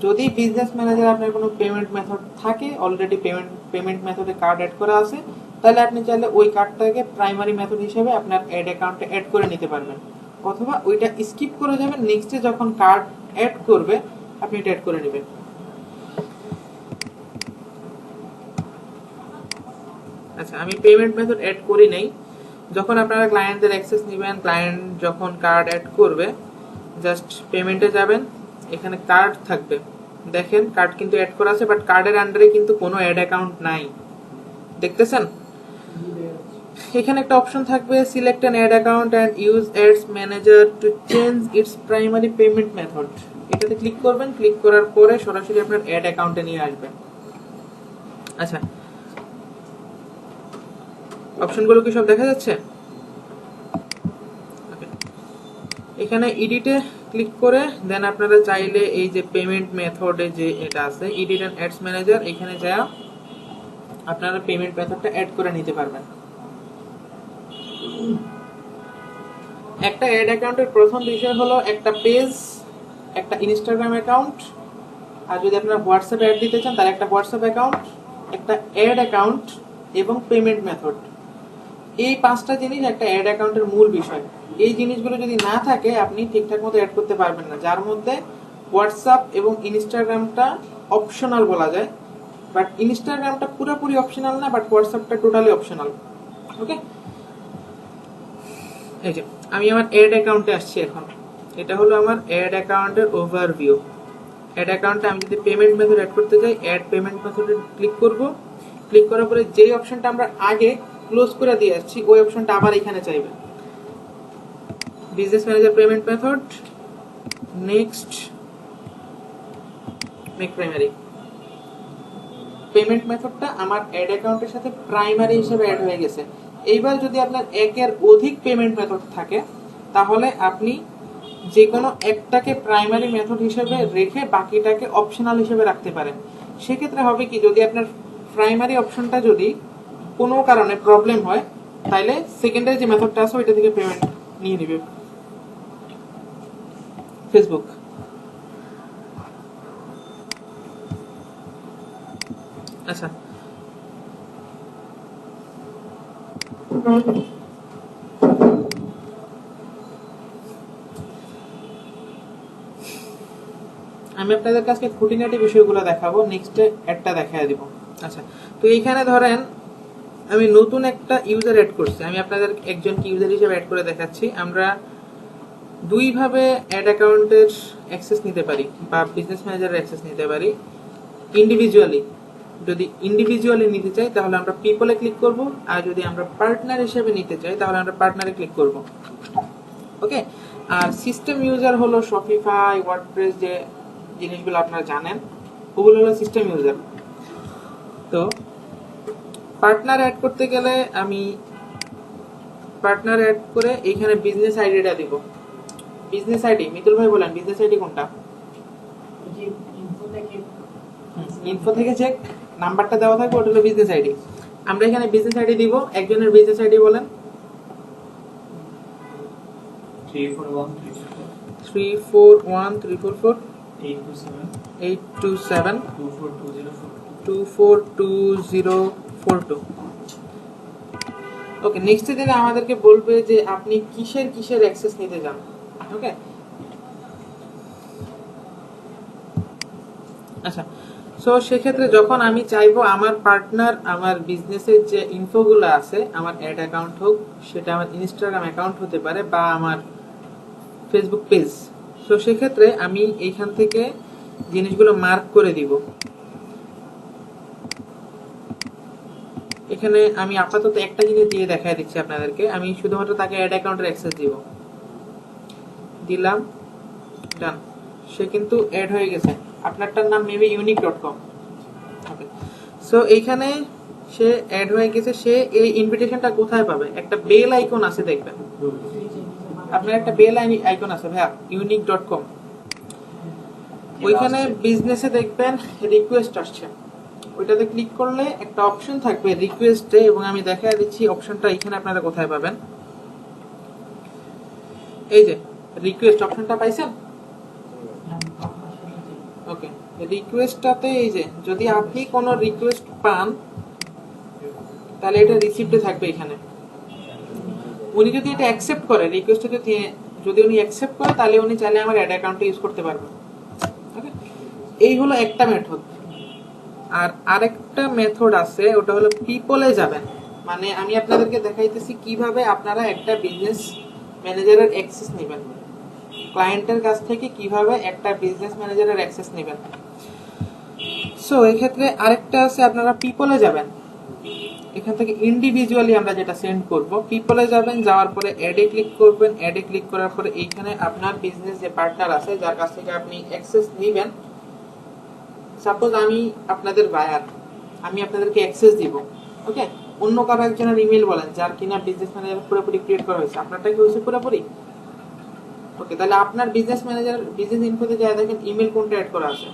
যদি বিজনেস ম্যানেজার আপনার কোনো পেমেন্ট মেথড থাকে, অলরেডি পেমেন্ট মেথডে কার্ড অ্যাড করা আছে, তাহলে আপনি চাইলে ওই কার্ডটাকে প্রাইমারি মেথড হিসেবে আপনার অ্যাড অ্যাকাউন্টে অ্যাড করে নিতে পারবেন, অথবা ওইটা স্কিপ করে যাবেন, নেক্সটে যখন কার্ড অ্যাড করবে আপনি এটা অ্যাড করে নেবেন। আচ্ছা, আমি পেমেন্ট মেথড অ্যাড করি নাই। যখন আপনারা ক্লায়েন্টদের অ্যাক্সেস নেবেন, ক্লায়েন্ট যখন কার্ড অ্যাড করবে, জাস্ট পেমেন্টে যাবেন, এখানে কার্ড থাকবে, দেখেন কার্ড কিন্তু অ্যাড করা আছে, বাট কার্ডের আন্ডারে কিন্তু কোনো অ্যাড অ্যাকাউন্ট নাই, দেখতেছেন? এখানে একটা অপশন থাকবে select an ad account and use ads manager to change it's primary payment method. এটাতে ক্লিক করবেন, ক্লিক করার পরে সরাসরি আপনার অ্যাড অ্যাকাউন্টে নিয়ে আসবে। আচ্ছা, অপশনগুলো কি সব দেখা যাচ্ছে? এখানে এডিটে ক্লিক করে দেন আপনারা চাইলে এই যে পেমেন্ট মেথডে যে এটা আছে এডিট এন্ড অ্যাডস ম্যানেজার, এখানে যা আপনারা পেমেন্ট মেথডটা অ্যাড করে নিতে পারবেন। একটা অ্যাড অ্যাকাউন্টের প্রথম বিষয় হলো একটা পেজ, একটা ইনস্টাগ্রাম অ্যাকাউন্ট, আর যদি আপনারা হোয়াটসঅ্যাপ অ্যাড দিতে চান তাহলে একটা হোয়াটসঅ্যাপ অ্যাকাউন্ট, একটা অ্যাড অ্যাকাউন্ট এবং পেমেন্ট মেথড। এই 5টা জিনিস একটা অ্যাড অ্যাকাউন্টের মূল বিষয়। এই জিনিসগুলো যদি না থাকে আপনি ঠিকঠাক মতো অ্যাড করতে পারবেন না, যার মধ্যে হোয়াটসঅ্যাপ এবং ইনস্টাগ্রামটা অপশনাল বলা যায়, বাট ইনস্টাগ্রামটা পুরোপুরি অপশনাল না, বাট হোয়াটসঅ্যাপটা টোটালি অপশনাল। ওকে, এই যে আমি আমার অ্যাড অ্যাকাউন্টে আসছি এখন। এটা হলো আমার অ্যাড অ্যাকাউন্টের ওভারভিউ। অ্যাড অ্যাকাউন্টে আমি যদি পেমেন্ট মেথড অ্যাড করতে চাই, অ্যাড পেমেন্ট মেথডে ক্লিক করব, ক্লিক করার পরে যেই অপশনটা আমরা আগে ক্লোজ করে দিয়ে আসছি ওই অপশনটা আবার এখানে চাইবে। Business manager payment method, next, make primary. Payment মেথডটা আমার অ্যাড অ্যাকাউন্টের সাথে প্রাইমারি হিসেবে অ্যাড হয়ে গেছে। এইবার যদি আপনার একের অধিক পেমেন্ট মেথড থাকে তাহলে আপনি যে কোনো একটাকে প্রাইমারি মেথড হিসেবে রেখে বাকিটাকে অপশনাল হিসেবে রাখতে পারেন। সেক্ষেত্রে হবে কি, যদি আপনার প্রাইমারি অপশনটা যদি কোনো কারণে প্রবলেম হয় তাহলে সেকেন্ডারি যে মেথডটা আছে ওইটা থেকে পেমেন্ট নিয়ে নেবে ফেসবুক। আচ্ছা, আমি আপনাদের কাছে খুঁটিনাটি বিষয়গুলো দেখাবো, নেক্সট একটা দেখায় দিব। আচ্ছা, তো এইখানে ধরেন আমি নতুন একটা ইউজার অ্যাড করছি, আমি আপনাদের একজনকে ইউজার হিসেবে অ্যাড করে দেখাচ্ছি। আমরা দুই ভাবে অ্যাড অ্যাকাউন্টের অ্যাক্সেস নিতে পারি বা বিজনেস ম্যানেজারের অ্যাক্সেস নিতে পারি। ইন্ডিভিজুয়ালি, যদি ইন্ডিভিজুয়ালি নিতে চাই তাহলে আমরা পিপলে ক্লিক করব, আর যদি আমরা পার্টনার হিসেবে নিতে চাই তাহলে আমরা পার্টনারে ক্লিক করব। ওকে, আর সিস্টেম ইউজার হলো শপিফাই, ওয়ার্ডপ্রেস, যে জিনিসগুলো আপনারা জানেন ওগুলো হলো সিস্টেম ইউজার। তো পার্টনার অ্যাড করতে গেলে আমি পার্টনার অ্যাড করে এইখানে বিজনেস আইডিটা দিব। বিজনেস আইডি, মিতুল ভাই বলেন বিজনেস আইডি কোনটা? ইনফো থেকে চেক নাম্বারটা দেওয়া থাকবে, ওটা হলো বিজনেস আইডি। আমরা এখানে বিজনেস আইডি দিব। একজনের বিজনেস আইডি বলেন। 341344 827 242042। ওকে, নেক্সট দিনে আমাদেরকে বলবে যে আপনি কিসের কিসের অ্যাক্সেস নিতে চান। ওকে, আচ্ছা, সো সেক্ষেত্রে যখন আমি চাইবো আমার পার্টনার আমার বিজনেসের যে ইনফোগুলো আছে, আমার অ্যাড অ্যাকাউন্ট হোক, সেটা আমার ইনস্টাগ্রাম অ্যাকাউন্ট হতে পারে বা আমার ফেসবুক পেজ, সো সেক্ষেত্রে আমি এইখান থেকে জিনিসগুলো মার্ক করে দিব। এখানে আমি আপাতত একটা জিনিস দিয়ে দেখাই দিচ্ছি আপনাদেরকে। আমি শুধুমাত্র তাকে অ্যাড অ্যাকাউন্টের অ্যাক্সেস দিব, দিলাম, ডান। সে কিন্তু অ্যাড হয়ে গেছে। আপনারটার নাম মেবি unique.com। ওকে, সো এইখানে সে অ্যাড হয়ে গেছে। সে এই ইনভিটেশনটা কোথায় পাবে? একটা বেল আইকন আছে, দেখবেন আপনার একটা বেল আইকন আছে ভাইয়া, unique.com। ওইখানে বিজনেসে দেখবেন রিকোয়েস্ট আসছে, ওইটাতে ক্লিক করলে একটা অপশন থাকবে রিকোয়েস্টে, এবং আমি দেখাই দিচ্ছি অপশনটা এখানে আপনারা কোথায় পাবেন। এই যে রিকোয়েস্ট অপশনটা পাইছেন। ওকে, রিকোয়েস্টটাতে এই যে যদি আপনি কোনো রিকোয়েস্ট পান তাহলে এটা রিসিপ্টে থাকবে এখানে। উনি যদি এটা অ্যাকসেপ্ট করে, রিকোয়েস্টটা যদি উনি অ্যাকসেপ্ট করে তাহলে উনি চাইলে আমার অ্যাড অ্যাকাউন্টে ইউজ করতে পারবেন। ওকে, এই হলো একটা মেথড। আর আরেকটা মেথড আছে, ওটা হলো পিপলে যাবেন। মানে আমি আপনাদেরকে দেখাইতেছি কিভাবে আপনারা একটা বিজনেস ম্যানেজারের অ্যাক্সেস নেবেন, ক্লায়েন্টের কাছ থেকে কিভাবে একটা বিজনেস ম্যানেজারের অ্যাক্সেস নেবেন। সো এই ক্ষেত্রে আরেকটা আছে, আপনারা পিপলে যাবেন। এখান থেকে ইন্ডিভিজুয়ালি আমরা যেটা সেন্ড করব, পিপলে যাবেন, যাওয়ার পরে অ্যাডে ক্লিক করবেন। অ্যাডে ক্লিক করার পরে এইখানে আপনার বিজনেস যে পার্টনার আছে যার কাছ থেকে আপনি অ্যাক্সেস নেবেন, সাপোজ আমি আপনাদের বায়ার, আমি আপনাদেরকে অ্যাক্সেস দিব। ওকে, অন্য কারো একজনের ইমেল বলেন যার কিনা বিজনেস ম্যানেজার পুরোপুরি ক্রিয়েট করা হয়েছে, আপনারটা কি হয়েছে পুরোপুরি? ওকে, তাহলে আপনার বিজনেস ম্যানেজার বিজনেস ইনফোতে যায় দেখেন ইমেল কোনটা অ্যাড করা আছে।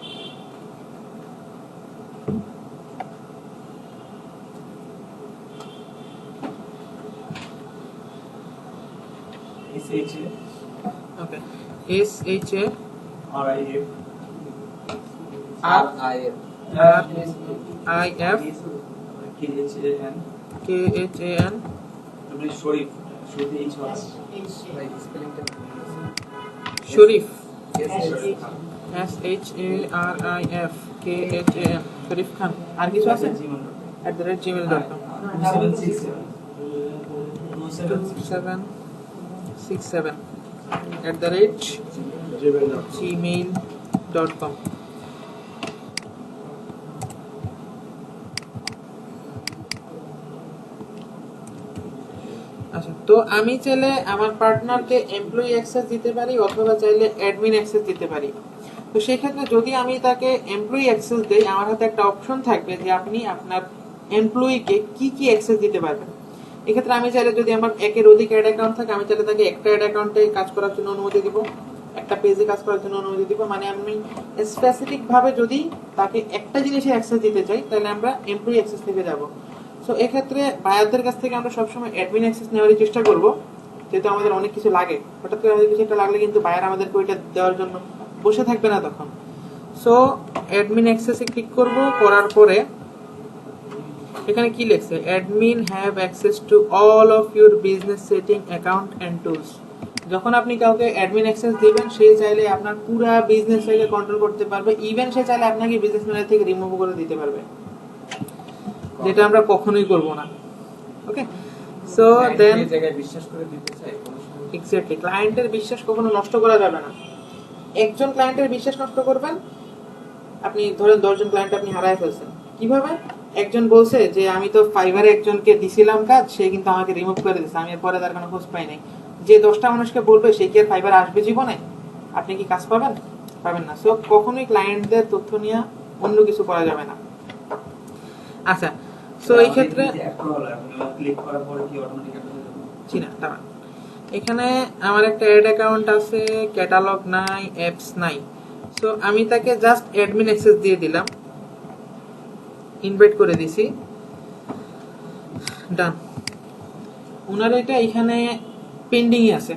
ওকে, SHA RIF KHAN শরীফ SHARIF KHAN শরীফ খান। আর কিছু আছে? @gmail.com 2767 @gmail.com। তো আমি চাইলে আমার পার্টনারকে এমপ্লয়ি অ্যাক্সেস দিতে পারি অথবা চাইলে অ্যাডমিন অ্যাক্সেস দিতে পারি। তো সেই ক্ষেত্রে যদি আমি তাকে এমপ্লয়ি অ্যাক্সেস দেই, আমার হাতে একটা অপশন থাকবে যে আপনি আপনার এমপ্লয়িকে কি কি অ্যাক্সেস দিতে পারবেন। এক্ষেত্রে আমি চাইলে যদি আমার একের অধিক অ্যাড অ্যাকাউন্ট থাকে, আমি চাইলে তাকে একটা অ্যাড অ্যাকাউন্টে কাজ করার জন্য অনুমতি দিব, একটা পেজে কাজ করার জন্য অনুমতি দিব। মানে আমি স্পেসিফিক ভাবে যদি তাকে একটা জিনিসের অ্যাক্সেস দিতে চাই তাহলে আমরা এমপ্লয়ি অ্যাক্সেস থেকে যাব। সো এক্ষেত্রে বায়ারদের কাছ থেকে আমরা সবসময় অ্যাডমিন অ্যাক্সেস নেওয়ার চেষ্টা করব, যেহেতু আমাদের অনেক কিছু লাগে। হঠাৎ করে আমাদের কিছু একটা লাগলে কিন্তু বায়ার আমাদেরকে ওইটা দেওয়ার জন্য বসে থাকবে না তখন। সো অ্যাডমিন অ্যাক্সেসে ক্লিক করব, করার পরে এখানে কি লেখছে, admin have access to all of your business setting account and tools. যখন আপনি কাউকে অ্যাডমিন অ্যাক্সেস দিবেন, সে চাইলে আপনার পুরো বিজনেসটাকে কন্ট্রোল করতে পারবে, ইভেন সে চাইলে আপনাকে বিজনেস ম্যানেজার থেকে রিমুভ করে দিতে পারবে, যেটা আমরা কখনোই করব না। ওকে, সো দেন এই জায়গায় বিশ্বাস করে দিতে চাই কোনো সময়। এক্স্যাক্টলি, ক্লায়েন্টের বিশ্বাস কখনো নষ্ট করা যাবে না। একজন ক্লায়েন্টের বিশ্বাস নষ্ট করবেন, আপনি ধরেন 10 জন ক্লায়েন্ট আপনি হারায় ফেলছেন। কিভাবে? একজন বলছে যে আমি তো ফাইবারে একজনকে দিছিলাম কাজ, সে কিন্তু আমাকে রিমুভ করে দিয়েছে, আমি এরপরে তার কোনো খোঁজ পাই নাই। যে 10টা মানুষকে বলবে সে কি আর ফাইবারে আসবে জীবনে? আপনি কি কাজ পাবেন? পাবেন না। সো কখনোই ক্লায়েন্টদের তথ্য নিয়ে অন্য কিছু করা যাবে না। আচ্ছা, সো এই ক্ষেত্রে ক্লিক করার পরে কি অটোমেটিক জি না, দাঁড়ান, এখানে আমার একটা অ্যাড অ্যাকাউন্ট আছে, ক্যাটালগ নাই, অ্যাপস নাই। সো আমি তাকে জাস্ট অ্যাডমিন অ্যাক্সেস দিয়ে দিলাম, ইনভাইট করে দিছি, ডান। ওনার এটা এখানে পেন্ডিং আছে।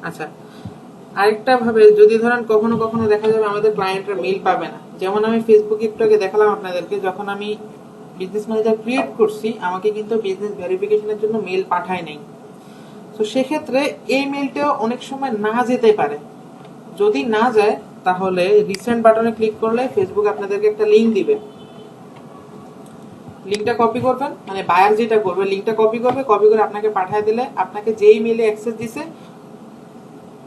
আচ্ছা, আরেকটা ভাবে যদি ধরেন কখনো কখনো দেখা যাবে আমাদের ক্লায়েন্টরা মেইল পাবে না, যেমন আমি ফেসবুকে একটু আগে দেখালাম আপনাদেরকে, যখন আমি বিজনেস ম্যানেজার ক্রিয়েট করছি আমাকে কিন্তু বিজনেস ভেরিফিকেশনের জন্য মেইল পাঠায় নাই। তো সেক্ষেত্রে এই মেইলটাও অনেক সময় না যেতে পারে। যদি না যায় তাহলে রিসেন্ট বাটনে ক্লিক করলে ফেসবুক আপনাদেরকে একটা লিংক দিবে, লিংকটা কপি করবেন, মানে বায়ার যেটা করবে লিংকটা কপি করবে, কপি করে আপনাকে পাঠিয়ে দিলে আপনাকে যেই মেইলে অ্যাক্সেস দিছে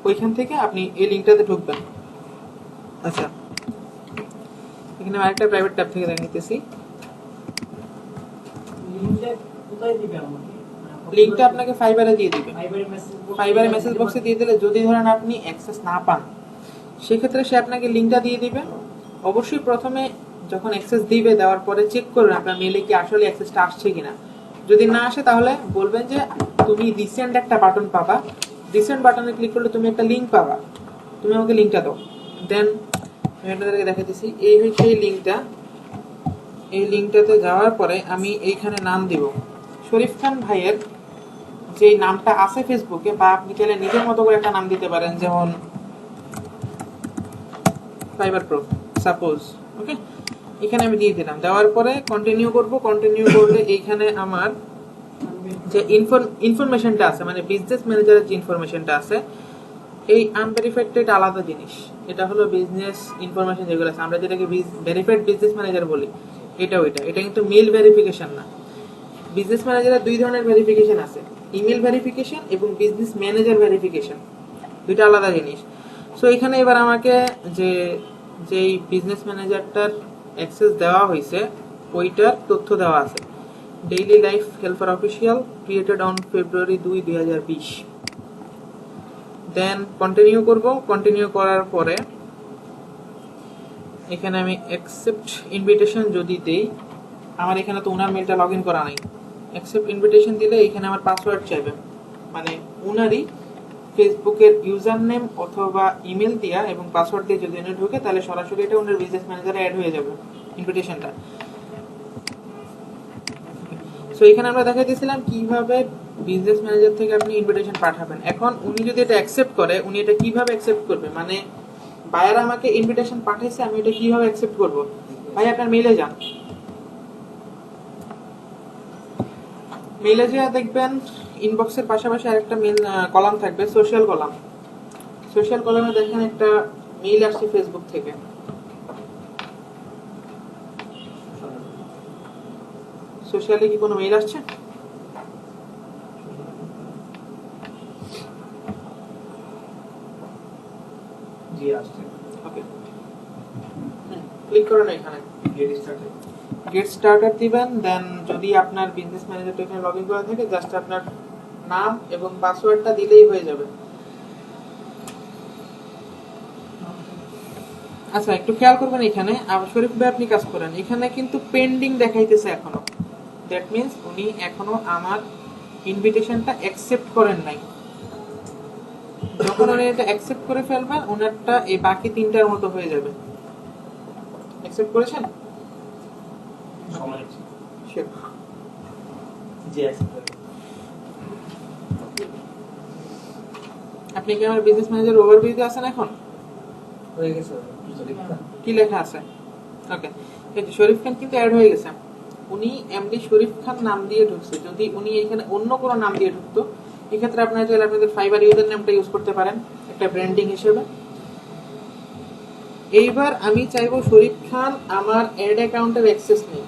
ওইখান থেকে আপনি এই লিংকটাতে ঢুকবেন। আচ্ছা, এখানে আরেকটা প্রাইভেট ট্যাব থেকে দেখাইতেছি। লিংকটা কোথায় দিবে আমাকে? লিংকটা আপনাকে ফাইবারে দিয়ে দিবে, ফাইবারে মেসেজ মেসেজ বক্সে দিয়ে দিলে যদি ধরেন আপনি অ্যাক্সেস না পান, সেক্ষেত্রে সে আপনাকে লিংকটা দিয়ে দিবে। অবশ্যই প্রথমে যখন অ্যাক্সেস দিবে, দেওয়ার পরে চেক করবেন আপনার মেইলে কি আসলে অ্যাক্সেসটা আসছে কিনা। যদি না আসে তাহলে বলবেন যে তুমি রিসেন্ট একটা বাটন পাবা, রিসেন্ট বাটনে ক্লিক করলে তুমি একটা লিংক পাবা, তুমি আমাকে লিংকটা দাও। দেন আমি আপনাদেরকে দেখাতেছি, এই হচ্ছে এই লিংকটা। এই লিংকটাতে যাওয়ার পরে আমি এইখানে নাম দিব শরীফ খান ভাইয়ের যে নামটা আছে ফেসবুকে, বা আপনি চাইলে নিজের মতো করে একটা নাম দিতে পারেন, যেমন ফাইবার প্রো সাপোজ। ওকে, এখানে আমি দিয়ে দিলাম, দেওয়ার পরে কন্টিনিউ করব। কন্টিনিউ করলে এইখানে আমার যে ইনফরমেশনটা আছে, মানে বিজনেস ম্যানেজারের যে ইনফরমেশনটা আছে, এই আনভেরিফাইড এটা আলাদা জিনিস। এটা হলো বিজনেস ইনফরমেশন যেগুলো আছে, আমরা যেটাকে ভেরিফাইড বিজনেস ম্যানেজার বলি, এটা কিন্তু মেইল ভেরিফিকেশন না। বিজনেস ম্যানেজারের দুই ধরনের ভেরিফিকেশন আছে, ইমেল ভেরিফিকেশন এবং বিজনেস ম্যানেজার ভেরিফিকেশন, দুইটা আলাদা জিনিস। সো এখানে এবার আমাকে যেই বিজনেস ম্যানেজারটার অ্যাক্সেস দেওয়া হয়েছে ওইটার তথ্য দেওয়া আছে, daily life helper official, created on February 2, 2020। Then continue করব। কন্টিনিউ করার পরে এখানে আমি অ্যাকসেপ্ট ইনভিটেশন যদি দেই, আমার এখানে তো ওনার মেলটা লগ ইন করা নাই। অ্যাকসেপ্ট ইনভিটেশন দিলে এখানে আমার পাসওয়ার্ড চাইবে, মানে ওনারই ফেসবুকের ইউজার নেম অথবা ইমেল দিয়া এবং পাসওয়ার্ড দিয়ে যদি উনি ঢোকে তাহলে সরাসরি এটা ওনার বিজনেস ম্যানেজারে অ্যাড হয়ে যাবে ইনভিটেশনটা। সো এখানে আমরা দেখাই দিয়েছিলাম কিভাবে বিজনেস ম্যানেজার থেকে আপনি ইনভিটেশন পাঠাবেন। এখন উনি যদি এটা অ্যাকসেপ্ট করে, উনি এটা কিভাবে অ্যাকসেপ্ট করবে, মানে বায়ার আমাকে ইনভিটেশন পাঠাইছে, আমি এটা কিভাবে অ্যাকসেপ্ট করব? ভাই আপনার মেইলে যান, মেইলে যা দেখবেন ইনবক্সের পাশাপাশি আরেকটা মেইল কলাম থাকবে, সোশ্যাল কলাম। সোশ্যাল কলামে দেখেন একটা মেইল আসছে ফেসবুক থেকে। সোশ্যালে কি কোনো মেইল আসছে? জি আসছে। ওকে, ক্লিক করেন এখানে গেট স্টার্টেড। গেট স্টার্টেড দিবেন। দেন যদি আপনার বিজনেস ম্যানেজারটা এখানে লগইন করা থাকে, জাস্ট আপনার নাম এবং পাসওয়ার্ডটা দিলেই হয়ে যাবে। আচ্ছা একটু খেয়াল করবেন, এখানে শরীফ ভাই আপনি কাজ করেন, এখানে কিন্তু পেন্ডিং দেখাইতেছে এখনো। দ্যাট মিন্স উনি এখনো আমার ইনভিটেশনটা অ্যাকসেপ্ট করেন নাই। যখন উনি এটা অ্যাকসেপ্ট করে ফেলবেন, ওনারটা এই বাকি তিনটার মতো হয়ে যাবে। অ্যাকসেপ্ট করেছেন? Sure. আপনি কি আমার বিজনেস ম্যানেজার ওভারভিউতে আছেন এখন? হয়ে গেছে কি লেখা আছে? ওকে, এই যে শরীফ খান কিন্তু অ্যাড হয়ে গেছে। উনি এমডি শরীফ খান নাম দিয়ে ঢুকছে। যদি উনি এখানে অন্য কোনো নাম দিয়ে ঢুকতো, এক্ষেত্রে আপনারা চাইলে আপনাদের ফাইবার ইউজার নেমটা ইউজ করতে পারেন একটা ব্র্যান্ডিং হিসেবে। এইবার আমি চাইবো শরীফ খান আমার অ্যাড অ্যাকাউন্টের অ্যাক্সেস নেই।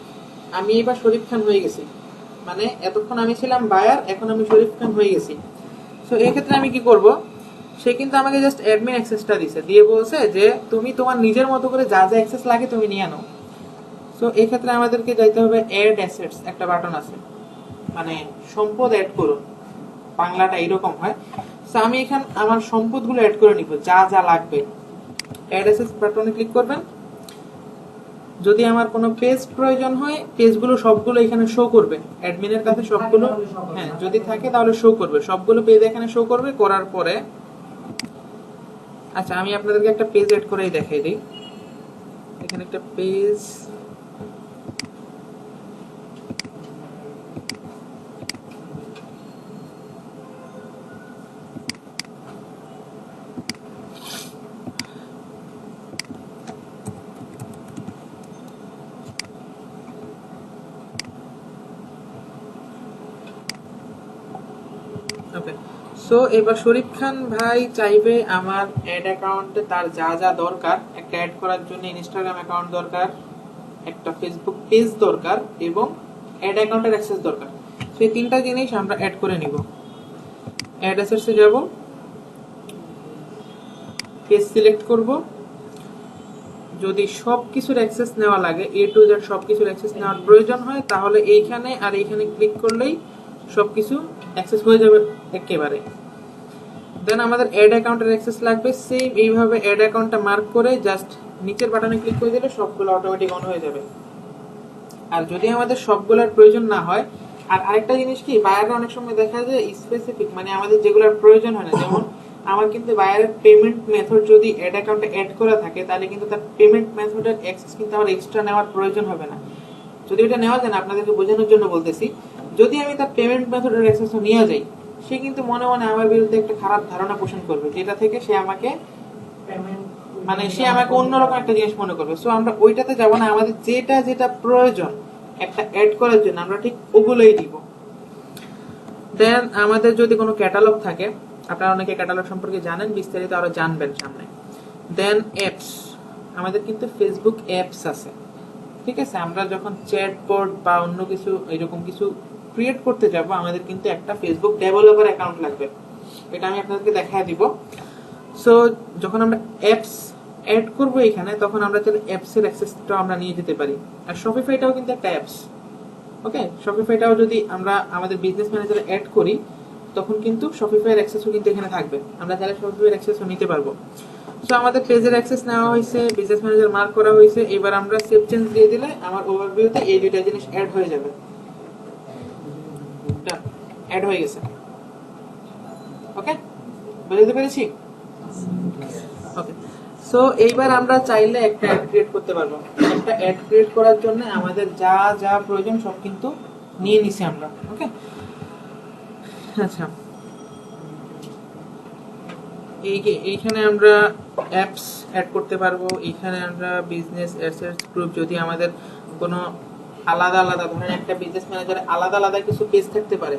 আমি এবার শরীফ খান হয়ে গেছি, মানে এতক্ষণ আমি ছিলাম বায়ার, এখন আমি শরীফ খান হয়ে গেছি। সো এই ক্ষেত্রে আমি কি করব, সে কিন্তু আমাকে জাস্ট অ্যাডমিন অ্যাক্সেসটা দিছে, দিয়ে বলছে যে তুমি তোমার নিজের মতো করে যা যা অ্যাক্সেস লাগে তুমি নিয়ে নাও। সো এই ক্ষেত্রে আমাদেরকে যাইতে হবে অ্যাড অ্যাসেটস, একটা বাটন আছে, মানে সম্পদ অ্যাড করুন, বাংলাটা এরকম হয়। সো আমি এখানে আমার সম্পদগুলো অ্যাড করে নিব, যা যা লাগবে। অ্যাড অ্যাসেটস বাটনে ক্লিক করবেন। যদি আমার কোনো পেজ প্রয়োজন হয়, পেজগুলো সবগুলো এখানে শো করবে অ্যাডমিনের কাছে সবগুলো। হ্যাঁ, যদি থাকে তাহলে শো করবে, সবগুলো পেজ এখানে শো করবে। করার পরে আচ্ছা আমি আপনাদেরকে একটা পেজ এড করেই দেখাই দিই। এখানে একটা পেজ, ওকে। সো এবার শরীফ খান ভাই চাইবে আমার অ্যাড অ্যাকাউন্টে তার যা যা দরকার, একটা অ্যাড করার জন্য ইনস্টাগ্রাম অ্যাকাউন্ট দরকার, একটা ফেসবুক পেজ দরকার এবং অ্যাড অ্যাকাউন্টের অ্যাক্সেস দরকার। সেই তিনটা জিনিস আমরা অ্যাড করে নিব। অ্যাড অ্যাসেটসে যাব, পেজ সিলেক্ট করব। যদি সব কিছুর অ্যাক্সেস নেওয়া লাগে, এ টু জেড সব কিছুর অ্যাক্সেস নেওয়ার প্রয়োজন হয়, তাহলে এইখানে আর এইখানে ক্লিক করলেই সবকিছু অ্যাক্সেস হয়ে যাবে একেবারে। দেন আমাদের অ্যাড অ্যাকাউন্টের অ্যাক্সেস লাগবে, সেম এইভাবে অ্যাড অ্যাকাউন্টটা মার্ক করে জাস্ট নিচের বাটনে ক্লিক করে দিলে সবগুলো অটোমেটিক অন হয়ে যাবে। আর যদি আমাদের সবগুলোর প্রয়োজন না হয়, আর আরেকটা জিনিস কি, বায়াররা অনেক সময় দেখা যায় স্পেসিফিক, মানে আমাদের যেগুলোর প্রয়োজন হয় না, যেমন আমার কিন্তু বায়ারের পেমেন্ট মেথড যদি অ্যাড অ্যাকাউন্টে অ্যাড করা থাকে, তাহলে কিন্তু তার পেমেন্ট মেথডের অ্যাক্সেস কিন্তু আমার এক্সট্রা নেওয়ার প্রয়োজন হবে না। যদি এটা নেওয়া যায় না, আপনাদেরকে বোঝানোর জন্য বলতেছি, যদি আমি তার পেমেন্ট মেথডের অ্যাক্সেস নিয়ে যাই, সে কিন্তু মনে মনে আমার বিরুদ্ধে একটা খারাপ ধারণা পোষণ করবে, যেটা থেকে সে আমাকে মানে সে আমাকে অন্যরকম একটা জিনিস মনে করবে। সো আমরা ওইটাতে যাব না, আমাদের যেটা যেটা প্রয়োজন একটা অ্যাড করার জন্য আমরা ঠিক ওগুলোই দিব। দেন আমাদের যদি কোনো ক্যাটালগ থাকে, আপনারা অনেকে ক্যাটালগ সম্পর্কে জানেন, বিস্তারিত আরো জানবেন সামনে। দেন অ্যাপস, আমাদের কিন্তু ফেসবুক অ্যাপস আছে, ঠিক আছে। আমরা যখন চ্যাটবট বা অন্য কিছু এরকম কিছু ক্রিয়েট করতে যাব, আমাদের কিন্তু একটা ফেসবুক ডেভেলপার অ্যাকাউন্ট লাগবে, এটা আমি আপনাদেরকে দেখায় দিব। সো যখন আমরা অ্যাপস অ্যাড করব এখানে, তখন আমরা চাইলে অ্যাপস এর অ্যাক্সেসটা আমরা নিয়ে যেতে পারি। আর শপিফাইটাও কিন্তু একটা অ্যাপস, ওকে। শপিফাইটাও যদি আমরা আমাদের বিজনেস ম্যানেজারে অ্যাড করি, তখন কিন্তু শপিফাইয়ের অ্যাক্সেসও কিন্তু এখানে থাকবে, আমরা চাইলে শপিফাইয়ের অ্যাক্সেসও নিতে পারবো। সো আমাদের পেজের অ্যাক্সেস নেওয়া হয়েছে, বিজনেস ম্যানেজার মার্ক করা হয়েছে। এবার আমরা সেভ চেঞ্জ দিয়ে দিলে আমার ওভারভিউতে এই দুইটা জিনিস অ্যাড হয়ে যাবে। অ্যাড হয়ে গেছে, ওকে, বুঝতে পেরেছি? ওকে। সো এইবার আমরা চাইলে একটা অ্যাড ক্রিয়েট করতে পারবো। একটা অ্যাড ক্রিয়েট করার জন্য আমাদের যা যা প্রয়োজন সব কিন্তু নিয়ে নিছি আমরা, ওকে। আচ্ছা, এইখানে আমরা অ্যাপস অ্যাড করতে পারবো, এইখানে আমরা বিজনেস অ্যাসেটস গ্রুপ, যদি আমাদের কোনো আলাদা আলাদা, ধরেন একটা বিজনেস ম্যানেজারে আলাদা আলাদা কিছু পেজ থাকতে পারে,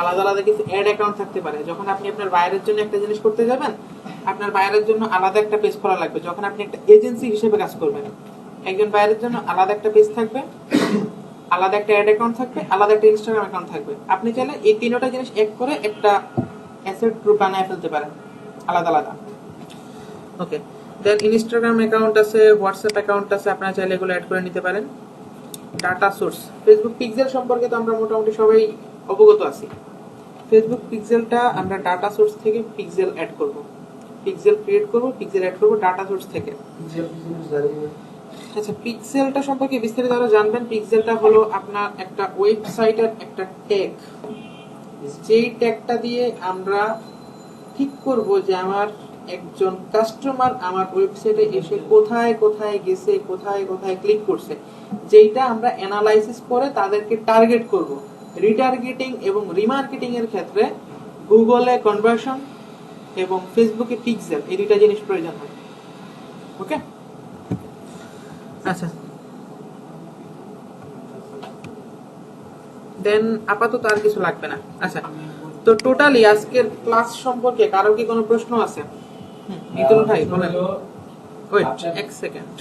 আলাদা আলাদা কিছু অ্যাড অ্যাকাউন্ট থাকতে পারে। যখন আপনি আপনার বায়ারের জন্য একটা জিনিস করতে যাবেন, আপনার বায়ারের জন্য আলাদা একটা পেজ খোলা লাগবে। যখন আপনি একটা এজেন্সি হিসেবে কাজ করবেন, একজন বায়ারের জন্য আলাদা একটা পেজ থাকবে, আলাদা একটা অ্যাড অ্যাকাউন্ট থাকবে, আলাদা একটা ইনস্টাগ্রাম অ্যাকাউন্ট থাকবে। আপনি চাইলে এই তিনটা জিনিস এক করে একটা অ্যাসেট গ্রুপ বানায় ফেলতে পারেন আলাদা আলাদা, ওকে। দেন ইনস্টাগ্রাম অ্যাকাউন্ট আছে, হোয়াটসঅ্যাপ অ্যাকাউন্ট আছে, আপনারা চাইলে এগুলো অ্যাড করে নিতে পারেন। ডাটা সোর্স, ফেসবুক পিক্সেল সম্পর্কে তো আমরা মোটামুটি সবাই অবগত আছি। ফেসবুক পিক্সেলটা আমরা ডাটা সোর্স থেকে পিক্সেল অ্যাড করব, পিক্সেল ক্রিয়েট করব, পিক্সেল অ্যাড করব ডাটা সোর্স থেকে। আচ্ছা, পিক্সেলটা সম্পর্কে বিস্তারিত আরো জানবেন। পিক্সেলটা হলো আপনার একটা ওয়েবসাইটের একটা ট্যাগ, যেই ট্যাগটা দিয়ে আমরা ঠিক করব যে আমার একজন কাস্টমার আমার ওয়েবসাইটে এসে কোথায় কোথায় গেছে, কোথায় কোথায় ক্লিক করছে, যেটা আমরা অ্যানালাইসিস করে তাদেরকে টার্গেট করব। রিটার্গেটিং এবং রিমার্কেটিং এর ক্ষেত্রে গুগলে কনভার্সন এবং ফেসবুকে পিক্সেল, এই দুইটা জিনিস প্রয়োজন হয়। ওকে, আচ্ছা, দেন আপাতত আর কিছু লাগবে না। আচ্ছা, তো টোটালি আজকের ক্লাস সম্পর্কে কারো কি কোনো প্রশ্ন আছে? মিতুল ভাই বলেন। ওয়েট এক সেকেন্ড।